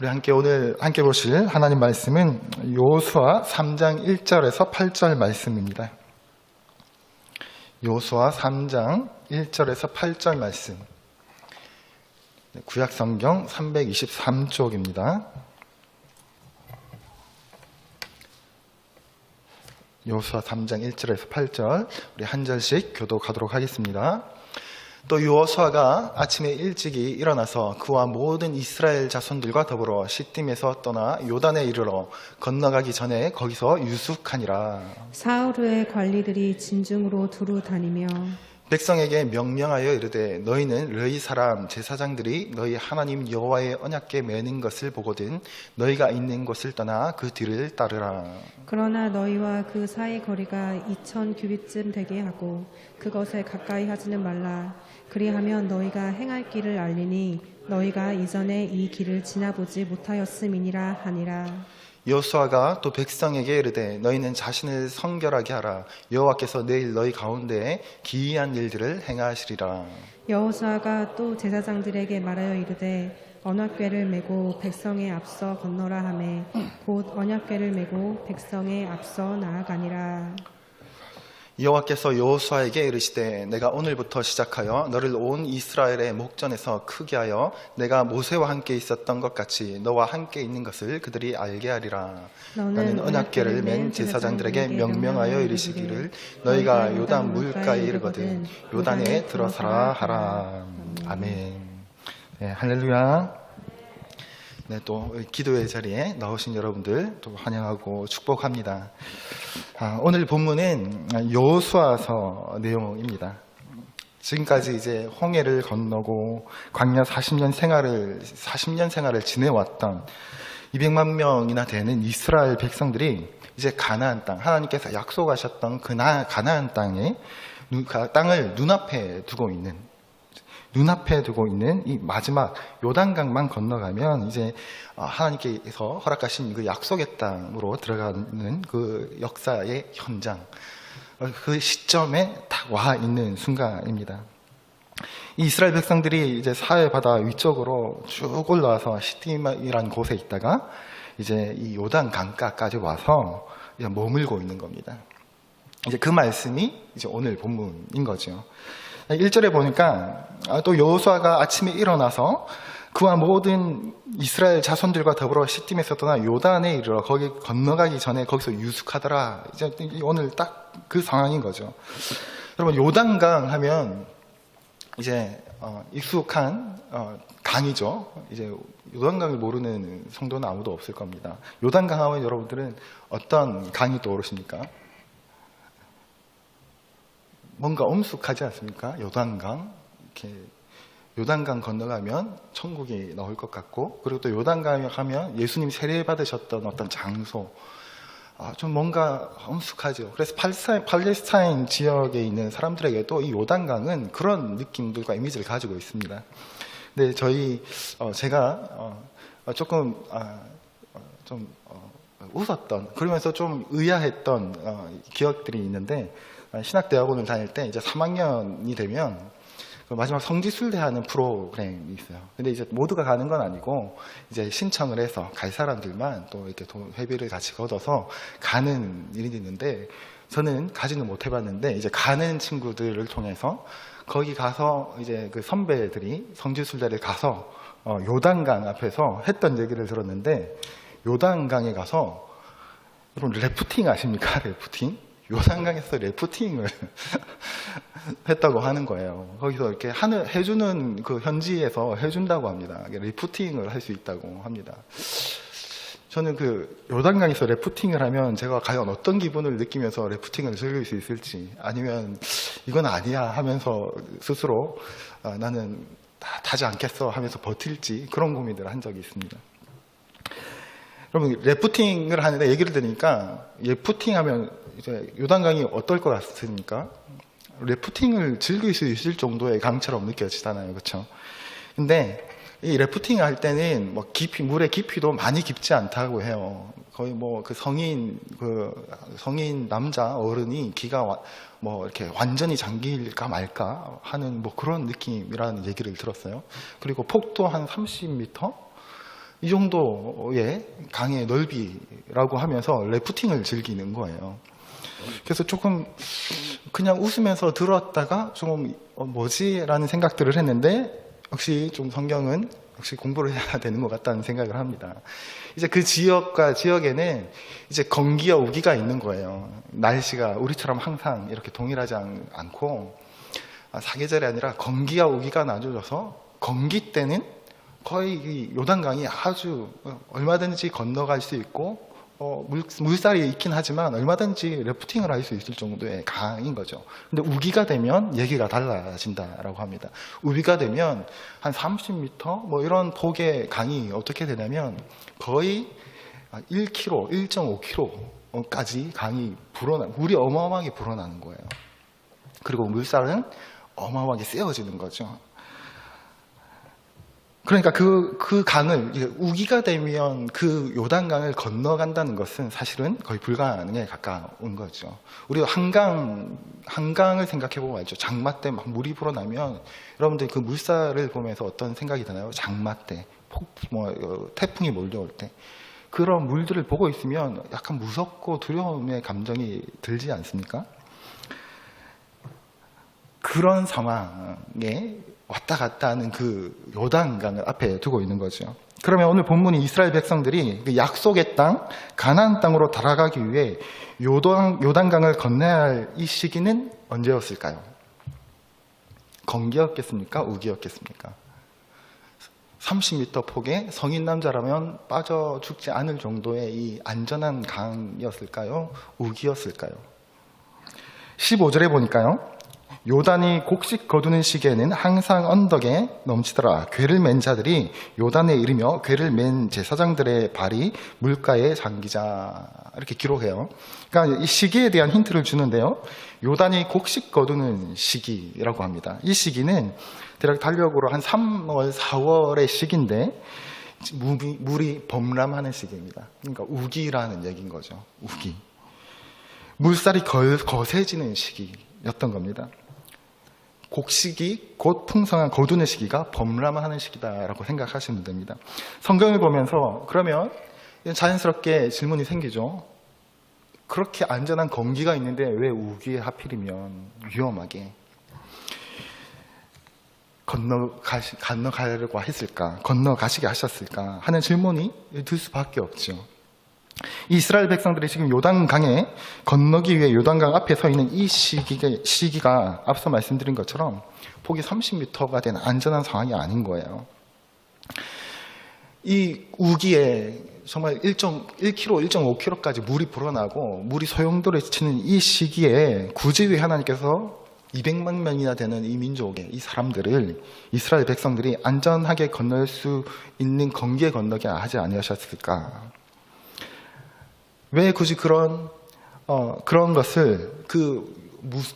우리 오늘 함께 보실 하나님 말씀은 여호수아 3장 1절에서 8절 말씀입니다. 여호수아 3장 1절에서 8절 말씀. 구약성경 323쪽입니다. 여호수아 3장 1절에서 8절 우리 한 절씩 교독하도록 하겠습니다. 또 여호수아가 아침에 일찍이 일어나서 그와 모든 이스라엘 자손들과 더불어 시딤에서 떠나 요단에 이르러 건너가기 전에 거기서 유숙하니라. 사흘 관리들이 진중으로 두루 다니며 백성에게 명령하여 이르되 너희는 너희 사람 제사장들이 너희 하나님 여호와의 언약궤 매는 것을 보거든 너희가 있는 곳을 떠나 그 뒤를 따르라. 그러나 너희와 그 사이 거리가 2000 규빗쯤 되게 하고 그것에 가까이 하지는 말라. 그리하면 너희가 행할 길을 알리니 너희가 이전에 이 길을 지나보지 못하였음이니라 하니라. 여호수아가 또 백성에게 이르되 너희는 자신을 성결하게 하라. 여호와께서 내일 너희 가운데에 기이한 일들을 행하시리라. 여호수아가 또 제사장들에게 말하여 이르되 언약궤를 메고 백성의 앞서 건너라 하매 곧 언약궤를 메고 백성의 앞서 나아가니라. 여호와께서 여호수아에게 이르시되 내가 오늘부터 시작하여 너를 온 이스라엘의 목전에서 크게 하여 내가 모세와 함께 있었던 것 같이 너와 함께 있는 것을 그들이 알게 하리라. 너는 언약궤를 맨 제사장들에게 명명하여 이르시기를 너희가 요단 물가에 이르거든 요단에 들어서라 하라. 아멘. 네, 할렐루야. 네, 또 기도의 자리에 나오신 여러분들 또 환영하고 축복합니다. 오늘 본문은 여호수아서 내용입니다. 지금까지 이제 홍해를 건너고 광야 40년 생활을 지내왔던 200만 명이나 되는 이스라엘 백성들이 이제 가나안 땅, 하나님께서 약속하셨던 그 가나안 땅을 눈앞에 두고 있는 이 마지막 요단강만 건너가면 이제 하나님께서 허락하신 그 약속의 땅으로 들어가는 그 역사의 현장, 그 시점에 딱 와 있는 순간입니다. 이 이스라엘 백성들이 이제 사해 바다 위쪽으로 쭉 올라와서 시딤이라는 곳에 있다가 이제 이 요단 강가까지 와서 머물고 있는 겁니다. 이제 그 말씀이 이제 오늘 본문인 거죠. 1절에 보니까 또 여호수아가 아침에 일어나서 그와 모든 이스라엘 자손들과 더불어 시딤에서 떠나 요단에 이르러 거기 건너가기 전에 거기서 유숙하더라. 이제 오늘 딱 그 상황인 거죠. 여러분 요단강 하면 이제 익숙한 강이죠. 이제 요단강을 모르는 성도는 아무도 없을 겁니다. 요단강 하면 여러분들은 어떤 강이 떠오르십니까? 뭔가 엄숙하지 않습니까? 요단강. 이렇게 요단강 건너가면 천국이 나올 것 같고, 그리고 또 요단강 하면 예수님 세례 받으셨던 어떤 장소. 좀 뭔가 엄숙하죠. 그래서 팔레스타인 지역에 있는 사람들에게도 이 요단강은 그런 느낌들과 이미지를 가지고 있습니다. 근데 제가 조금 좀 웃었던, 그러면서 좀 의아했던 기억들이 있는데, 신학대학원을 다닐 때 이제 3학년이 되면 마지막 성지순례하는 프로그램이 있어요. 근데 이제 모두가 가는 건 아니고 이제 신청을 해서 갈 사람들만 또 이렇게 회비를 같이 걷어서 가는 일이 있는데 저는 가지는 못 해봤는데 이제 가는 친구들을 통해서 거기 가서 이제 그 선배들이 성지순례를 가서 요단강 앞에서 했던 얘기를 들었는데 요단강에 가서 여러분 래프팅 아십니까? 래프팅? 요단강에서 래프팅을 했다고 하는 거예요. 거기서 이렇게 해주는 그 현지에서 해준다고 합니다. 래프팅을 할 수 있다고 합니다. 저는 그 요단강에서 래프팅을 하면 제가 과연 어떤 기분을 느끼면서 래프팅을 즐길 수 있을지, 아니면 이건 아니야 하면서 스스로 나는 타지 않겠어 하면서 버틸지, 그런 고민들을 한 적이 있습니다. 여러분, 래프팅을 하는데 얘기를 들으니까 래프팅 하면 이제 요단강이 어떨 것 같습니까? 래프팅을 즐길 수 있을 정도의 강처럼 느껴지잖아요. 그렇죠? 근데 이 래프팅 할 때는 뭐 물의 깊이도 많이 깊지 않다고 해요. 거의 뭐 그 성인 남자 어른이 기가 뭐 이렇게 완전히 잠길까 말까 하는 뭐 그런 느낌이라는 얘기를 들었어요. 그리고 폭도 한 30m 이 정도의 강의 넓이라고 하면서 래프팅을 즐기는 거예요. 그래서 조금 그냥 웃으면서 들었다가 좀 뭐지? 라는 생각들을 했는데 역시 좀 성경은 역시 공부를 해야 되는 것 같다는 생각을 합니다. 이제 그 지역과 지역에는 이제 건기와 우기가 있는 거예요. 날씨가 우리처럼 항상 이렇게 동일하지 않고 사계절이 아니라 건기와 우기가 나눠져서 건기 때는 거의 이 요단강이 아주 얼마든지 건너갈 수 있고 물살이 있긴 하지만 얼마든지 래프팅을 할 수 있을 정도의 강인 거죠. 근데 우기가 되면 얘기가 달라진다라고 합니다. 우기가 되면 한 30m 뭐 이런 폭의 강이 어떻게 되냐면 거의 1km, 1.5km까지 강이 물이 어마어마하게 불어나는 거예요. 그리고 물살은 어마어마하게 세워지는 거죠. 그러니까 그 강을 우기가 되면 그 요단강을 건너간다는 것은 사실은 거의 불가능에 가까운 거죠. 우리가 한강을 생각해 보면 알죠. 장마 때 막 물이 불어나면 여러분들 그 물살을 보면서 어떤 생각이 드나요? 장마 때, 태풍이 몰려올 때 그런 물들을 보고 있으면 약간 무섭고 두려움의 감정이 들지 않습니까? 그런 상황에 왔다 갔다 하는 그 요단강을 앞에 두고 있는 거죠. 그러면 오늘 본문이 이스라엘 백성들이 그 약속의 땅, 가나안 땅으로 달아가기 위해 요단강을 건너야 할 이 시기는 언제였을까요? 건기였겠습니까? 우기였겠습니까? 30m 폭의 성인 남자라면 빠져 죽지 않을 정도의 이 안전한 강이었을까요? 우기였을까요? 15절에 보니까요. 요단이 곡식 거두는 시기에는 항상 언덕에 넘치더라. 궤를 맨 자들이 요단에 이르며 궤를 맨 제사장들의 발이 물가에 잠기자. 이렇게 기록해요. 그러니까 이 시기에 대한 힌트를 주는데요. 요단이 곡식 거두는 시기라고 합니다. 이 시기는 대략 달력으로 한 3월, 4월의 시기인데 물이 범람하는 시기입니다. 그러니까 우기라는 얘기인 거죠. 우기. 물살이 거세지는 시기였던 겁니다. 곡식이 곧 풍성한 거두는 시기가 범람하는 시기다라고 생각하시면 됩니다. 성경을 보면서 그러면 자연스럽게 질문이 생기죠. 그렇게 안전한 건기가 있는데 왜 우기에 하필이면 위험하게 건너가려고 했을까? 건너가시게 하셨을까? 하는 질문이 들 수밖에 없죠. 이스라엘 백성들이 지금 요단강에 건너기 위해 요단강 앞에 서 있는 이 시기가 앞서 말씀드린 것처럼 폭이 30m가 된 안전한 상황이 아닌 거예요. 이 우기에 정말 1.1km, 1.5km까지 물이 불어나고 물이 소용돌이 치는 이 시기에 굳이 왜 하나님께서 200만 명이나 되는 이 민족의 이 사람들을 이스라엘 백성들이 안전하게 건널 수 있는 건기에 건너게 하지 아니하셨을까? 왜 굳이 그런 것을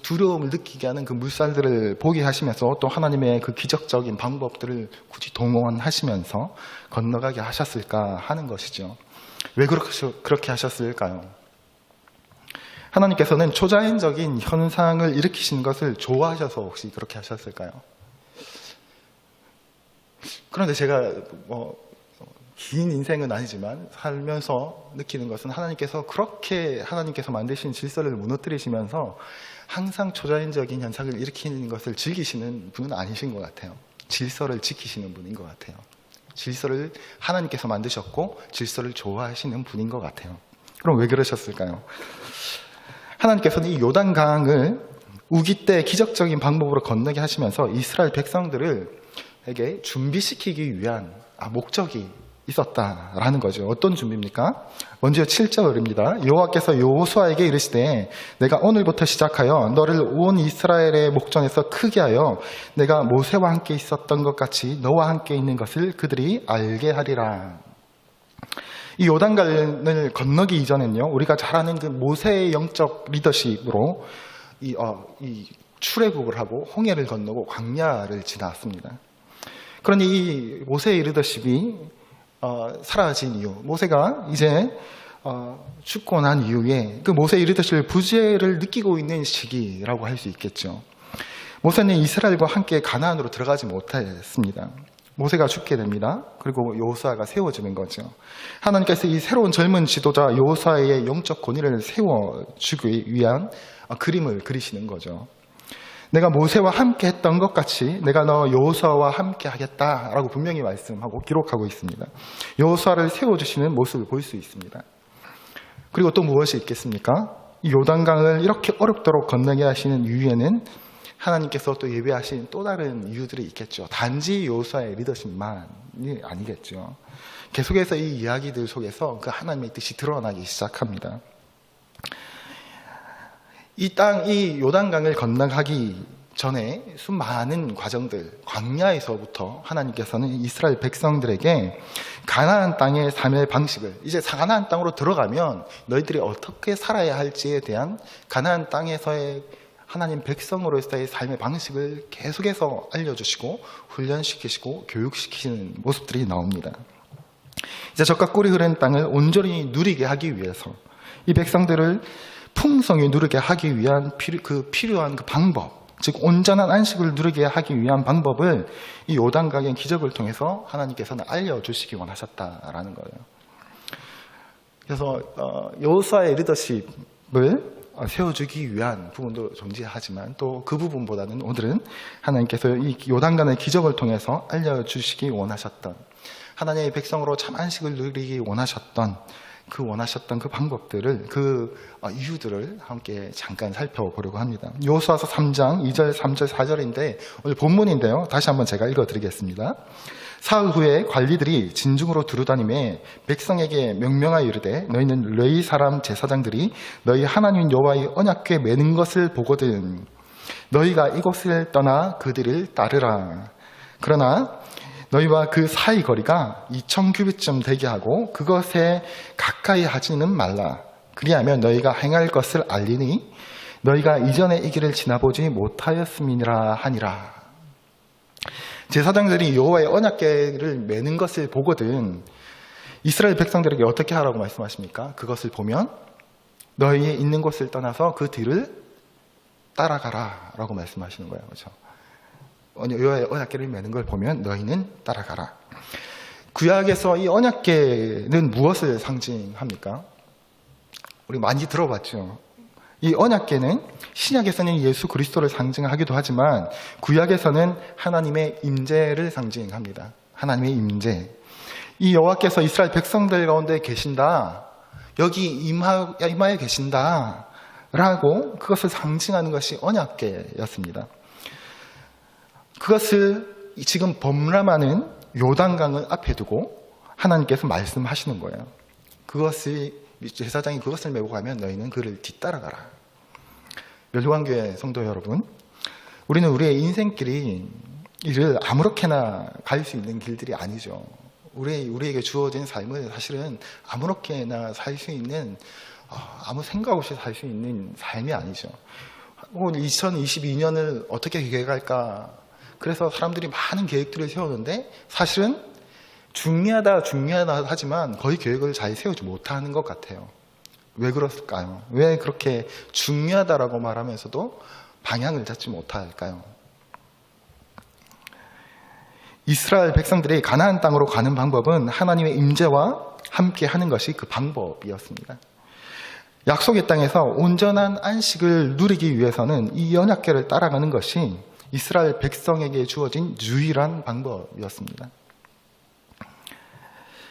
두려움을 느끼게 하는 그 물살들을 보게 하시면서 또 하나님의 그 기적적인 방법들을 굳이 동원하시면서 건너가게 하셨을까 하는 것이죠. 왜 그렇게 하셨을까요? 하나님께서는 초자연적인 현상을 일으키시는 것을 좋아하셔서 혹시 그렇게 하셨을까요? 그런데 제가 긴 인생은 아니지만 살면서 느끼는 것은 하나님께서 만드신 질서를 무너뜨리시면서 항상 초자연적인 현상을 일으키는 것을 즐기시는 분은 아니신 것 같아요. 질서를 지키시는 분인 것 같아요. 질서를 하나님께서 만드셨고 질서를 좋아하시는 분인 것 같아요. 그럼 왜 그러셨을까요? 하나님께서는 이 요단강을 우기 때 기적적인 방법으로 건너게 하시면서 이스라엘 백성들에게 준비시키기 위한 목적이 있었다라는 거죠. 어떤 준비입니까? 먼저 7절입니다. 여호와께서 여호수아에게 이르시되 내가 오늘부터 시작하여 너를 온 이스라엘의 목전에서 크게 하여 내가 모세와 함께 있었던 것 같이 너와 함께 있는 것을 그들이 알게 하리라. 이 요단강을 건너기 이전에는요, 우리가 잘 아는 그 모세의 영적 리더십으로 이 출애굽을 하고 홍해를 건너고 광야를 지났습니다. 그러니 이 모세의 리더십이 사라진 이유, 모세가 이제 죽고 난 이후에 그 모세의 리더십의 부재를 느끼고 있는 시기라고 할 수 있겠죠. 모세는 이스라엘과 함께 가나안으로 들어가지 못했습니다. 모세가 죽게 됩니다. 그리고 여호수아가 세워지는 거죠. 하나님께서 이 새로운 젊은 지도자 여호수아의 영적 권위를 세워주기 위한 그림을 그리시는 거죠. 내가 모세와 함께 했던 것 같이 내가 너 여호수아와 함께 하겠다라고 분명히 말씀하고 기록하고 있습니다. 여호수아를 세워주시는 모습을 볼 수 있습니다. 그리고 또 무엇이 있겠습니까? 이 요단강을 이렇게 어렵도록 건너게 하시는 이유에는 하나님께서 또 예배하신 또 다른 이유들이 있겠죠. 단지 여호수아의 리더십만이 아니겠죠. 계속해서 이 이야기들 속에서 그 하나님의 뜻이 드러나기 시작합니다. 이 요단강을 건너가기 전에 수많은 과정들, 광야에서부터 하나님께서는 이스라엘 백성들에게 가나안 땅의 삶의 방식을, 이제 가나안 땅으로 들어가면 너희들이 어떻게 살아야 할지에 대한 가나안 땅에서의 하나님 백성으로서의 삶의 방식을 계속해서 알려주시고 훈련시키시고 교육시키는 모습들이 나옵니다. 이제 젖과 꿀이 흐르는 땅을 온전히 누리게 하기 위해서 이 백성들을 풍성히 누리게 하기 위한 필요한 그 방법, 즉 온전한 안식을 누리게 하기 위한 방법을 이 요단강의 기적을 통해서 하나님께서는 알려주시기 원하셨다라는 거예요. 그래서 여호수아의 리더십을 세워주기 위한 부분도 존재하지만 또 그 부분보다는 오늘은 하나님께서 이 요단강의 기적을 통해서 알려주시기 원하셨던, 하나님의 백성으로 참 안식을 누리기 원하셨던 그 방법들을, 그 이유들을 함께 잠깐 살펴보려고 합니다. 여호수아서 3장 2절, 3절, 4절인데 오늘 본문인데요. 다시 한번 제가 읽어드리겠습니다. 사흘 후에 관리들이 진중으로 두루다니며 백성에게 명령하여 이르되 너희는 레위 사람 제사장들이 너희 하나님 여호와의 언약궤 매는 것을 보거든 너희가 이곳을 떠나 그들을 따르라. 그러나 너희와 그 사이 거리가 2000규빗쯤 되게 하고 그것에 가까이 하지는 말라. 그리하면 너희가 행할 것을 알리니 너희가 이전에 이 길을 지나보지 못하였음이니라 하니라. 제사장들이 여호와의 언약궤를 매는 것을 보거든 이스라엘 백성들에게 어떻게 하라고 말씀하십니까? 그것을 보면 너희의 있는 곳을 떠나서 그 뒤를 따라가라 라고 말씀하시는 거예요. 그렇죠? 여호와의 언약궤를 매는 걸 보면 너희는 따라가라. 구약에서 이 언약궤는 무엇을 상징합니까? 우리 많이 들어봤죠. 이 언약궤는 신약에서는 예수 그리스도를 상징하기도 하지만 구약에서는 하나님의 임재를 상징합니다. 하나님의 임재. 이 여호와께서 이스라엘 백성들 가운데 계신다. 여기 임하에 계신다. 라고 그것을 상징하는 것이 언약궤였습니다. 그것을 지금 범람하는 요단강을 앞에 두고 하나님께서 말씀하시는 거예요. 제사장이 그것을 메고 가면 너희는 그를 뒤따라가라. 멸류관교회 성도 여러분, 우리는 우리의 인생길이 이를 아무렇게나 갈 수 있는 길들이 아니죠. 우리에게 주어진 삶을 사실은 아무렇게나 살 수 있는, 아무 생각 없이 살 수 있는 삶이 아니죠. 2022년을 어떻게 계획할까? 그래서 사람들이 많은 계획들을 세우는데 사실은 중요하다 하지만 거의 계획을 잘 세우지 못하는 것 같아요. 왜 그럴까요? 왜 그렇게 중요하다라고 말하면서도 방향을 잡지 못할까요? 이스라엘 백성들이 가나안 땅으로 가는 방법은 하나님의 임재와 함께 하는 것이 그 방법이었습니다. 약속의 땅에서 온전한 안식을 누리기 위해서는 이 언약궤를 따라가는 것이 이스라엘 백성에게 주어진 유일한 방법이었습니다.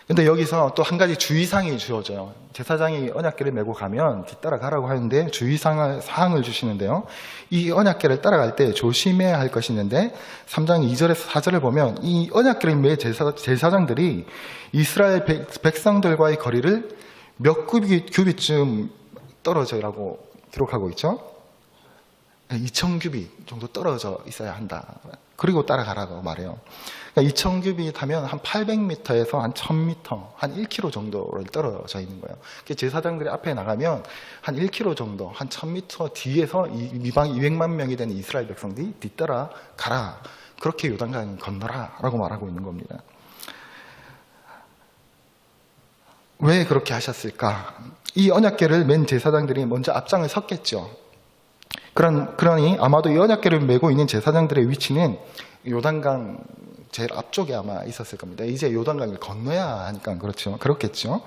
근데 여기서 또 한 가지 주의사항이 주어져요. 제사장이 언약궤를 메고 가면 뒤따라가라고 하는데 주의사항을 주시는데요. 이 언약궤를 따라갈 때 조심해야 할 것이 있는데 3장 2절에서 4절을 보면 이 언약궤를 매 제사장들이 이스라엘 백성들과의 거리를 몇 규빗쯤 떨어져라고 기록하고 있죠. 2000규빗 정도 떨어져 있어야 한다. 그리고 따라가라고 말해요. 그러니까 2000규빗 하면 한 800m에서 한 1000m, 한 1km 정도를 떨어져 있는 거예요. 제사장들이 앞에 나가면 한 1km 정도, 한 1000m 뒤에서 이방 200만 명이 되는 이스라엘 백성들이 뒤따라 가라. 그렇게 요단강 건너라 라고 말하고 있는 겁니다. 왜 그렇게 하셨을까? 이 언약궤를 맨 제사장들이 먼저 앞장을 섰겠죠. 그러니 아마도 이 언약궤를 메고 있는 제사장들의 위치는 요단강 제일 앞쪽에 아마 있었을 겁니다. 이제 요단강을 건너야 하니까 그렇겠죠.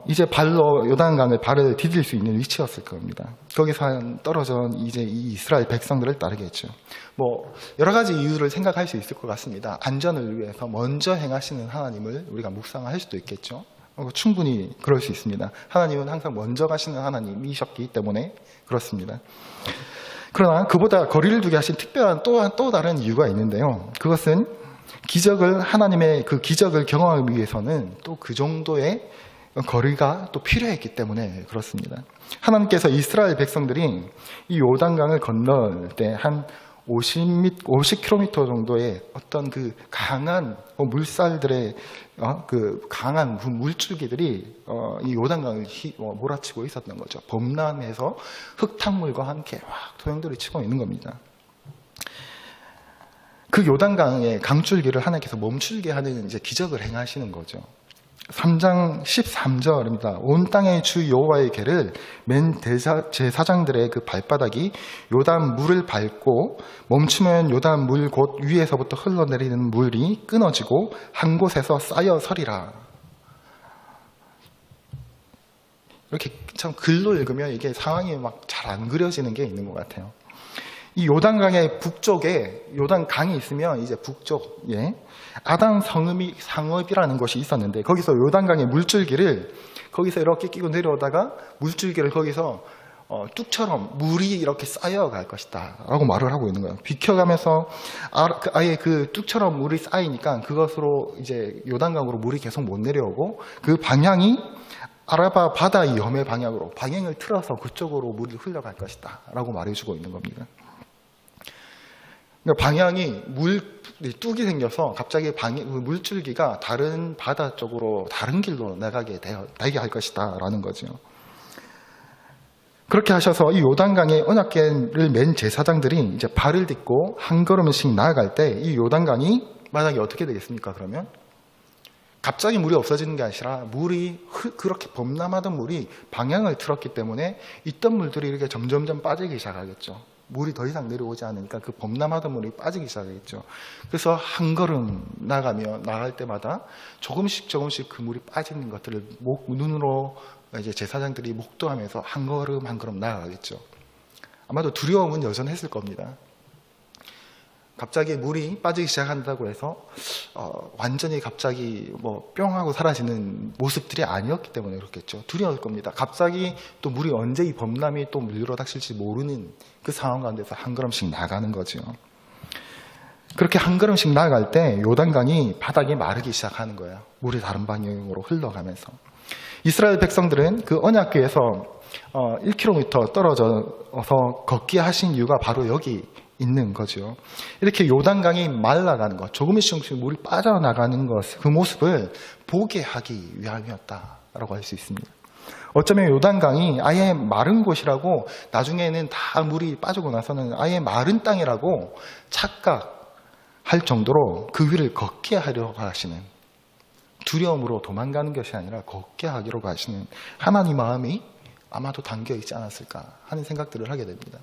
이제 발로 요단강을 발을 디딜 수 있는 위치였을 겁니다. 거기서 떨어져 이제 이 이스라엘 백성들을 따르겠죠. 뭐 여러 가지 이유를 생각할 수 있을 것 같습니다. 안전을 위해서 먼저 행하시는 하나님을 우리가 묵상할 수도 있겠죠. 충분히 그럴 수 있습니다. 하나님은 항상 먼저 가시는 하나님이셨기 때문에 그렇습니다. 그러나 그보다 거리를 두게 하신 특별한 또 다른 이유가 있는데요. 그것은 하나님의 그 기적을 경험하기 위해서는 또 그 정도의 거리가 또 필요했기 때문에 그렇습니다. 하나님께서 이스라엘 백성들이 이 요단강을 건널 때 한 50km 정도의 어떤 그 강한 물살들의 그 강한 물줄기들이 이 요단강을 몰아치고 있었던 거죠. 범람해서 흙탕물과 함께 소용돌이 치고 있는 겁니다. 그 요단강의 강줄기를 하나님께서 멈추게 하는 이제 기적을 행하시는 거죠. 3장 13절입니다. 온 땅의 주 여호와의 궤를 맨 제사장들의 그 발바닥이 요단 물을 밟고 멈추면 요단 물 곧 위에서부터 흘러내리는 물이 끊어지고 한 곳에서 쌓여 서리라. 이렇게 참 글로 읽으면 이게 상황이 막 잘 안 그려지는 게 있는 것 같아요. 이 요단강의 북쪽에 요단강이 있으면 이제 북쪽에 아단 상읍이라는 것이 있었는데 거기서 요단강의 물줄기를 거기서 이렇게 끼고 내려오다가 물줄기를 거기서 뚝처럼 물이 이렇게 쌓여갈 것이다 라고 말을 하고 있는 거예요. 비켜가면서 아예 그 뚝처럼 물이 쌓이니까 그것으로 이제 요단강으로 물이 계속 못 내려오고 그 방향이 아라바 바다 염의 방향으로 방향을 틀어서 그쪽으로 물이 흘러갈 것이다 라고 말해주고 있는 겁니다. 방향이 뚝이 생겨서 갑자기 물줄기가 다른 바다 쪽으로 다른 길로 나가게 할 것이다 라는 거죠. 그렇게 하셔서 이 요단강의 언약궤를 맨 제사장들이 이제 발을 딛고 한 걸음씩 나아갈 때 이 요단강이 만약에 어떻게 되겠습니까? 그러면 갑자기 물이 없어지는 게 아니라 그렇게 범람하던 물이 방향을 틀었기 때문에 있던 물들이 이렇게 점점점 빠지기 시작하겠죠. 물이 더 이상 내려오지 않으니까 그 범람하던 물이 빠지기 시작했죠. 그래서 한 걸음 나갈 때마다 조금씩 그 물이 빠지는 것들을 눈으로 이제 제사장들이 목도하면서 한 걸음 한 걸음 나아가겠죠. 아마도 두려움은 여전했을 겁니다. 갑자기 물이 빠지기 시작한다고 해서 완전히 갑자기 뿅 하고 사라지는 모습들이 아니었기 때문에 그렇겠죠. 두려울 겁니다. 갑자기 또 물이 언제 이 범람이 또 물로 닥칠지 모르는 그 상황 가운데서 한 걸음씩 나가는 거죠. 그렇게 한 걸음씩 나아갈 때 요단강이 바닥이 마르기 시작하는 거예요. 물이 다른 방향으로 흘러가면서. 이스라엘 백성들은 그 언약궤에서 1km 떨어져서 걷게 하신 이유가 바로 여기 있는 거죠. 이렇게 요단강이 말라가는 것, 조금씩 물이 빠져나가는 것, 그 모습을 보게 하기 위함이었다라고 할 수 있습니다. 어쩌면 요단강이 아예 마른 곳이라고 나중에는 다 물이 빠지고 나서는 아예 마른 땅이라고 착각할 정도로 그 위를 걷게 하려고 하시는, 두려움으로 도망가는 것이 아니라 걷게 하기로 하시는 하나님 마음이 아마도 담겨 있지 않았을까 하는 생각들을 하게 됩니다.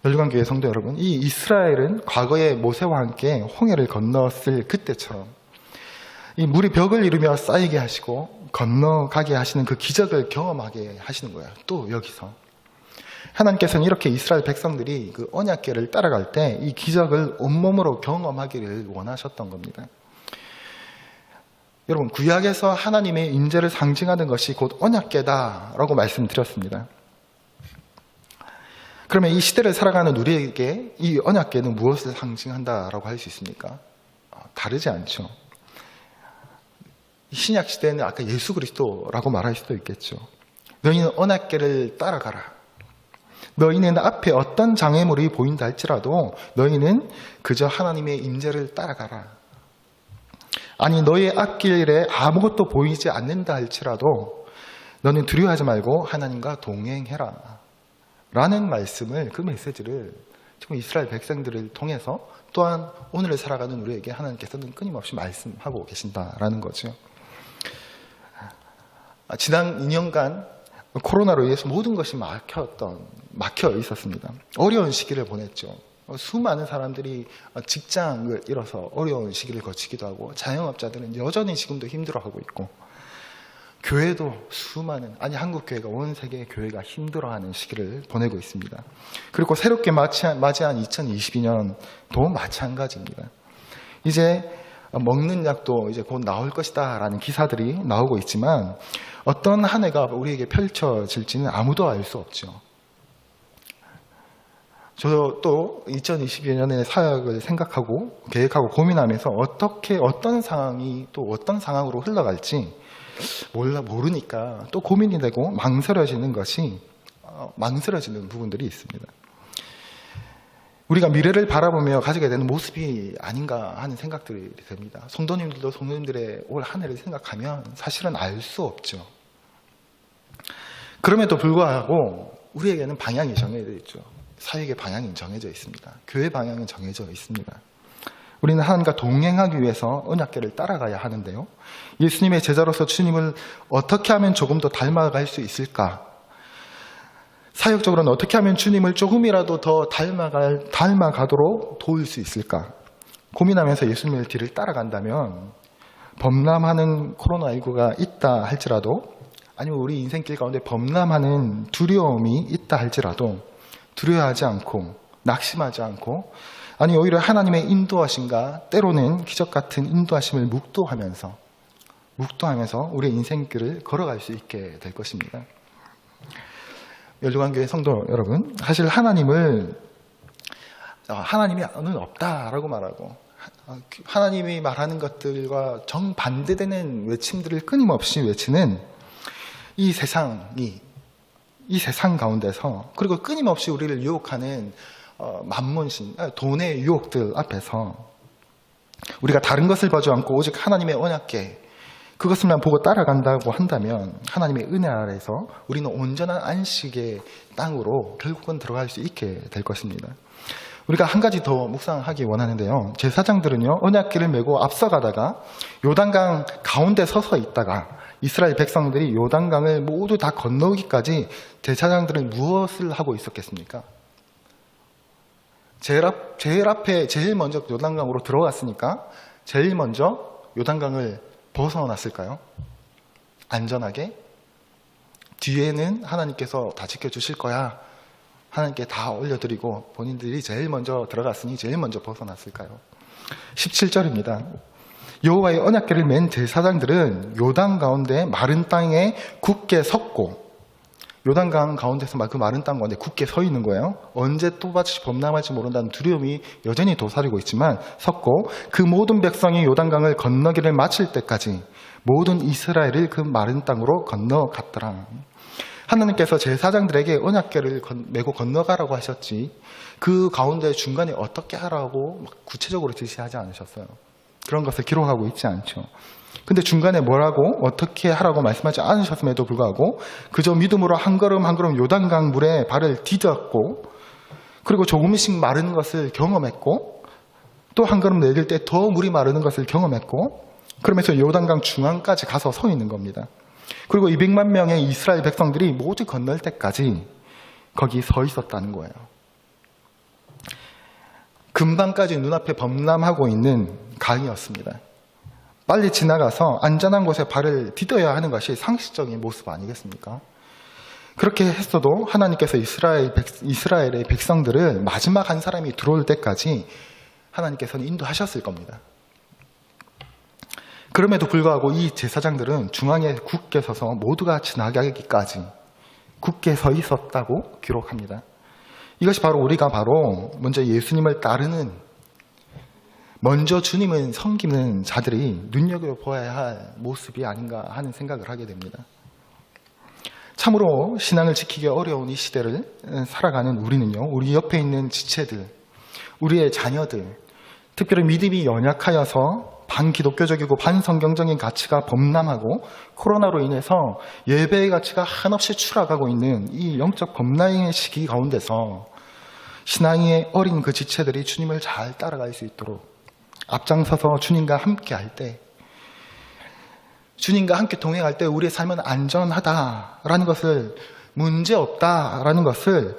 멸류관교회 성도 여러분, 이 이스라엘은 과거에 모세와 함께 홍해를 건넜을 그때처럼 이 물이 벽을 이루며 쌓이게 하시고 건너가게 하시는 그 기적을 경험하게 하시는 거예요. 또 여기서 하나님께서는 이렇게 이스라엘 백성들이 그 언약궤를 따라갈 때 이 기적을 온몸으로 경험하기를 원하셨던 겁니다. 여러분, 구약에서 하나님의 임재를 상징하는 것이 곧 언약궤다라고 말씀드렸습니다. 그러면 이 시대를 살아가는 우리에게 이 언약궤는 무엇을 상징한다라고 할 수 있습니까? 다르지 않죠. 신약 시대에는 아까 예수 그리스도라고 말할 수도 있겠죠. 너희는 언약궤를 따라가라. 너희는 앞에 어떤 장애물이 보인다 할지라도 너희는 그저 하나님의 임재를 따라가라. 아니, 너의 앞길에 아무것도 보이지 않는다 할지라도 너는 두려워하지 말고 하나님과 동행해라. 라는 말씀을, 그 메시지를 지금 이스라엘 백성들을 통해서 또한 오늘을 살아가는 우리에게 하나님께서는 끊임없이 말씀하고 계신다라는 거죠. 지난 2년간 코로나로 인해서 모든 것이 막혀 있었습니다. 어려운 시기를 보냈죠. 수많은 사람들이 직장을 잃어서 어려운 시기를 거치기도 하고, 자영업자들은 여전히 지금도 힘들어하고 있고, 교회도 수많은, 한국 교회가 온 세계 교회가 힘들어하는 시기를 보내고 있습니다. 그리고 새롭게 맞이한 2022년도 마찬가지입니다. 이제 먹는 약도 이제 곧 나올 것이다 라는 기사들이 나오고 있지만, 어떤 한 해가 우리에게 펼쳐질지는 아무도 알 수 없죠. 저도 또 2022년에 사역을 생각하고 계획하고 고민하면서 어떤 상황이 또 어떤 상황으로 흘러갈지 모르니까 또 고민이 되고 망설여지는 부분들이 있습니다. 우리가 미래를 바라보며 가지게 되는 모습이 아닌가 하는 생각들이 듭니다. 성도님들도 성도님들의 올 한 해를 생각하면 사실은 알 수 없죠. 그럼에도 불구하고 우리에게는 방향이 정해져 있죠. 사역의 방향이 정해져 있습니다. 교회 방향은 정해져 있습니다. 우리는 하나님과 동행하기 위해서 언약궤를 따라가야 하는데요. 예수님의 제자로서 주님을 어떻게 하면 조금 더 닮아갈 수 있을까? 사역적으로는 어떻게 하면 주님을 조금이라도 더 닮아가도록 도울 수 있을까? 고민하면서 예수님의 뒤를 따라간다면 범람하는 코로나19가 있다 할지라도, 아니면 우리 인생길 가운데 범람하는 두려움이 있다 할지라도 두려워하지 않고 낙심하지 않고, 아니 오히려 하나님의 인도하심과 때로는 기적 같은 인도하심을 묵도하면서 우리의 인생길을 걸어갈 수 있게 될 것입니다. 열두관교회 성도 여러분, 사실 하나님은 없다라고 말하고, 하나님이 말하는 것들과 정반대되는 외침들을 끊임없이 외치는 이 세상 가운데서, 그리고 끊임없이 우리를 유혹하는 만몬신, 돈의 유혹들 앞에서 우리가 다른 것을 보지 않고 오직 하나님의 언약궤, 그것을만 보고 따라간다고 한다면 하나님의 은혜 아래에서 우리는 온전한 안식의 땅으로 결국은 들어갈 수 있게 될 것입니다. 우리가 한 가지 더 묵상하기 원하는데요. 제사장들은요, 언약궤를 메고 앞서가다가 요단강 가운데 서서 있다가 이스라엘 백성들이 요단강을 모두 다 건너오기까지 제사장들은 무엇을 하고 있었겠습니까? 제일 먼저 요단강으로 들어갔으니까 제일 먼저 요단강을 벗어났을까요? 안전하게? 뒤에는 하나님께서 다 지켜주실 거야, 하나님께 다 올려드리고 본인들이 제일 먼저 들어갔으니 제일 먼저 벗어났을까요? 17절입니다. 여호와의 언약궤를 맨 제사장들은 요단 가운데 마른 땅에 굳게 섰고, 요단강 가운데서 그 마른 땅 가운데 굳게 서 있는 거예요. 언제 또다시 범람할지 모른다는 두려움이 여전히 도사리고 있지만 섰고, 그 모든 백성이 요단강을 건너기를 마칠 때까지 모든 이스라엘을 그 마른 땅으로 건너갔더라. 하나님께서 제사장들에게 언약궤를 메고 건너가라고 하셨지, 그 가운데 중간에 어떻게 하라고 구체적으로 지시하지 않으셨어요. 그런 것을 기록하고 있지 않죠. 근데 중간에 뭐라고 어떻게 하라고 말씀하지 않으셨음에도 불구하고 그저 믿음으로 한 걸음 한 걸음 요단강 물에 발을 디뎠고, 그리고 조금씩 마르는 것을 경험했고, 또 한 걸음 내릴 때 더 물이 마르는 것을 경험했고, 그러면서 요단강 중앙까지 가서 서 있는 겁니다. 그리고 200만 명의 이스라엘 백성들이 모두 건널 때까지 거기 서 있었다는 거예요. 금방까지 눈앞에 범람하고 있는 강이었습니다. 빨리 지나가서 안전한 곳에 발을 디뎌야 하는 것이 상식적인 모습 아니겠습니까? 그렇게 했어도 하나님께서 이스라엘의 백성들을 마지막 한 사람이 들어올 때까지 하나님께서는 인도하셨을 겁니다. 그럼에도 불구하고 이 제사장들은 중앙에 굳게 서서 모두가 지나가기까지 굳게 서 있었다고 기록합니다. 이것이 바로 우리가 먼저 예수님을 따르는, 먼저 주님을 섬기는 자들이 눈여겨보아야 할 모습이 아닌가 하는 생각을 하게 됩니다. 참으로 신앙을 지키기 어려운 이 시대를 살아가는 우리는요, 우리 옆에 있는 지체들, 우리의 자녀들, 특별히 믿음이 연약하여서 반기독교적이고 반성경적인 가치가 범람하고 코로나로 인해서 예배의 가치가 한없이 추락하고 있는 이 영적 범람의 시기 가운데서 신앙이 어린 그 지체들이 주님을 잘 따라갈 수 있도록 앞장서서 주님과 함께 할 때, 주님과 함께 동행할 때 우리의 삶은 안전하다라는 것을, 문제없다라는 것을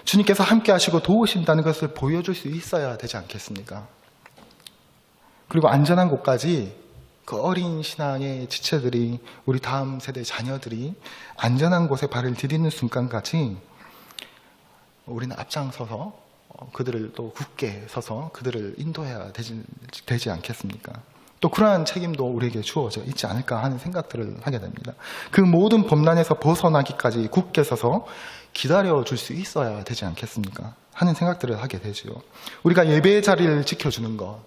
주님께서 함께 하시고 도우신다는 것을 보여줄 수 있어야 되지 않겠습니까? 그리고 안전한 곳까지 그 어린 신앙의 지체들이, 우리 다음 세대 자녀들이 안전한 곳에 발을 디디는 순간까지 우리는 앞장서서 그들을 또 굳게 서서 그들을 인도해야 되지 않겠습니까? 또 그러한 책임도 우리에게 주어져 있지 않을까 하는 생각들을 하게 됩니다. 그 모든 범난에서 벗어나기까지 굳게 서서 기다려줄 수 있어야 되지 않겠습니까? 하는 생각들을 하게 되죠. 우리가 예배의 자리를 지켜주는 것,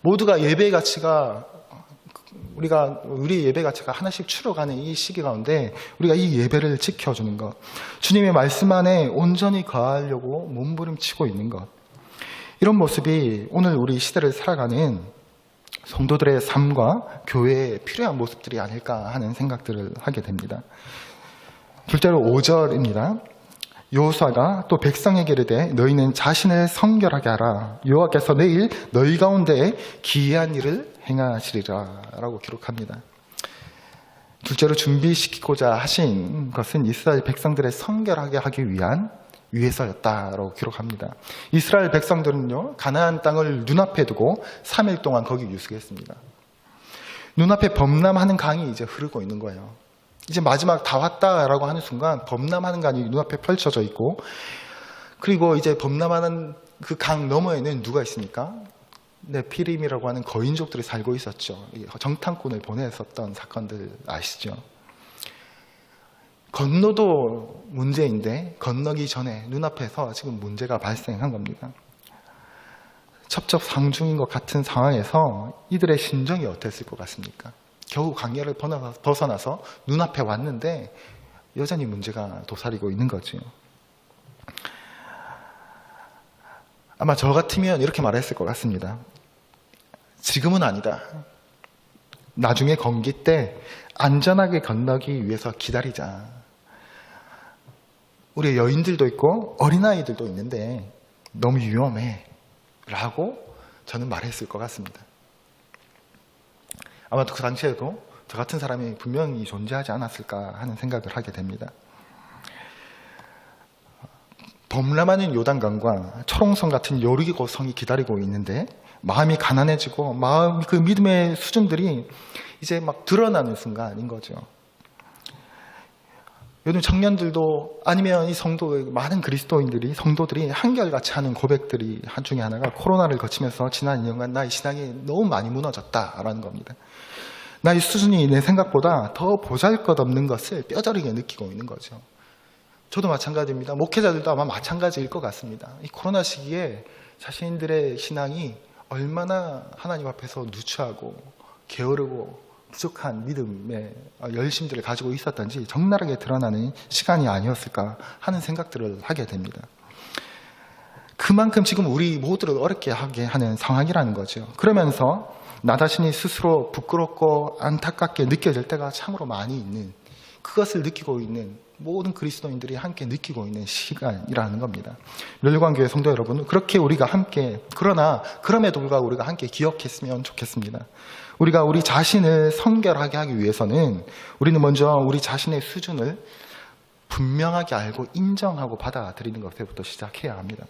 모두가 예배의 가치가, 우리 예배 가치가 하나씩 줄어가는 이 시기 가운데 우리가 이 예배를 지켜주는 것, 주님의 말씀 안에 온전히 거하려고 몸부림치고 있는 것, 이런 모습이 오늘 우리 시대를 살아가는 성도들의 삶과 교회에 필요한 모습들이 아닐까 하는 생각들을 하게 됩니다. 둘째로 5절입니다. 여호수아가 또 백성에게 이르되 너희는 자신을 성결하게 하라. 여호와께서 내일 너희 가운데 기이한 일을 행하시리라 라고 기록합니다. 둘째로 준비시키고자 하신 것은 이스라엘 백성들의 성결하게 하기 위해서였다라고 기록합니다. 이스라엘 백성들은요, 가나안 땅을 눈앞에 두고 3일 동안 거기 유숙했습니다. 눈앞에 범람하는 강이 이제 흐르고 있는 거예요. 이제 마지막 다 왔다라고 하는 순간 범람하는 강이 눈앞에 펼쳐져 있고, 그리고 이제 범람하는 그 강 너머에는 누가 있습니까? 네피림이라고 하는 거인족들이 살고 있었죠. 정탐꾼을 보냈었던 사건들 아시죠? 건너도 문제인데 건너기 전에 눈앞에서 지금 문제가 발생한 겁니다. 첩첩상중인 것 같은 상황에서 이들의 심정이 어땠을 것 같습니까? 겨우 강야를 벗어나서 눈앞에 왔는데 여전히 문제가 도사리고 있는 거죠. 아마 저 같으면 이렇게 말했을 것 같습니다. 지금은 아니다. 나중에 건기 때 안전하게 건너기 위해서 기다리자. 우리 여인들도 있고 어린아이들도 있는데 너무 위험해 라고 저는 말했을 것 같습니다. 아마도 그 당시에도 저 같은 사람이 분명히 존재하지 않았을까 하는 생각을 하게 됩니다. 범람하는 요단강과 초롱성 같은 여리고 성이 기다리고 있는데 마음이 가난해지고 그 믿음의 수준들이 이제 막 드러나는 순간인 거죠. 요즘 청년들도 아니면 이 많은 그리스도인들이, 성도들이 한결같이 하는 고백들이 한 중에 하나가 코로나를 거치면서 지난 2년간 나의 신앙이 너무 많이 무너졌다라는 겁니다. 나의 수준이 내 생각보다 더 보잘것없는 것을 뼈저리게 느끼고 있는 거죠. 저도 마찬가지입니다. 목회자들도 아마 마찬가지일 것 같습니다. 이 코로나 시기에 자신들의 신앙이 얼마나 하나님 앞에서 누추하고 게으르고 부족한 믿음의 열심들을 가지고 있었던지 적나라하게 드러나는 시간이 아니었을까 하는 생각들을 하게 됩니다. 그만큼 지금 우리 모두를 어렵게 하게 하는 상황이라는 거죠. 그러면서 나 자신이 스스로 부끄럽고 안타깝게 느껴질 때가 참으로 많이 있는, 그것을 느끼고 있는 모든 그리스도인들이 함께 느끼고 있는 시간이라는 겁니다. 멸관교회 성도 여러분, 그렇게 우리가 함께, 그럼에도 불구하고 우리가 함께 기억했으면 좋겠습니다. 우리가 우리 자신을 성결하게 하기 위해서는 우리는 먼저 우리 자신의 수준을 분명하게 알고 인정하고 받아들이는 것부터 시작해야 합니다.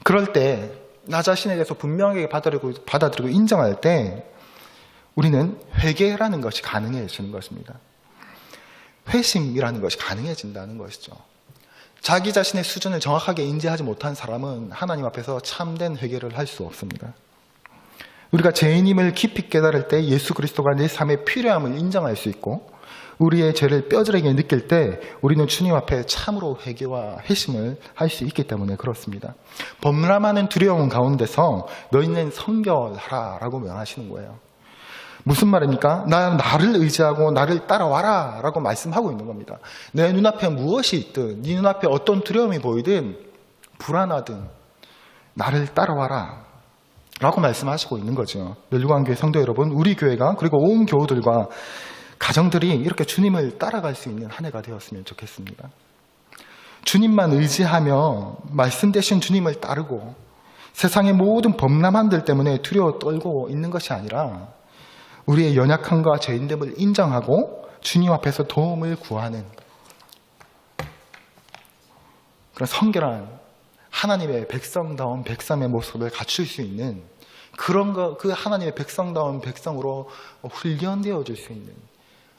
그럴 때 나 자신에 대해서 분명하게 받아들이고 인정할 때 우리는 회개라는 것이 가능해지는 것입니다. 회심이라는 것이 가능해진다는 것이죠. 자기 자신의 수준을 정확하게 인지하지 못한 사람은 하나님 앞에서 참된 회개를 할 수 없습니다. 우리가 죄인임을 깊이 깨달을 때 예수 그리스도가 내 삶의 필요함을 인정할 수 있고, 우리의 죄를 뼈저리게 느낄 때 우리는 주님 앞에 참으로 회개와 회심을 할 수 있기 때문에 그렇습니다. 범람하는 두려움 가운데서 너희는 성결하라 라고 명하시는 거예요. 무슨 말입니까? 나를 의지하고 나를 따라와라 라고 말씀하고 있는 겁니다. 내 눈앞에 무엇이 있든, 네 눈앞에 어떤 두려움이 보이든, 불안하든 나를 따라와라 라고 말씀하시고 있는 거죠. 멸관교회 성도 여러분, 우리 교회가, 그리고 온 교우들과 가정들이 이렇게 주님을 따라갈 수 있는 한 해가 되었으면 좋겠습니다. 주님만 의지하며 말씀 대신 주님을 따르고 세상의 모든 범람한들 때문에 두려워 떨고 있는 것이 아니라 우리의 연약함과 죄인됨을 인정하고 주님 앞에서 도움을 구하는, 그런 성결한 하나님의 백성다운 백성의 모습을 갖출 수 있는 그런 그 하나님의 백성다운 백성으로 훈련되어질 수 있는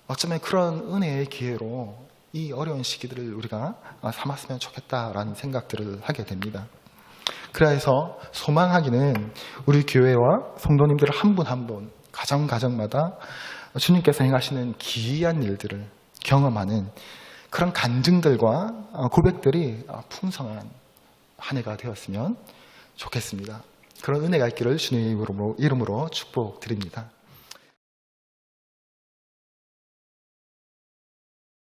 어쩌면 그런 은혜의 기회로 이 어려운 시기들을 우리가 삼았으면 좋겠다라는 생각들을 하게 됩니다. 그래서 소망하기는 우리 교회와 성도님들 한 분 한 분 가정마다 주님께서 행하시는 기이한 일들을 경험하는 그런 간증들과 고백들이 풍성한 한 해가 되었으면 좋겠습니다. 그런 은혜가 있기를 주님의 이름으로 축복드립니다.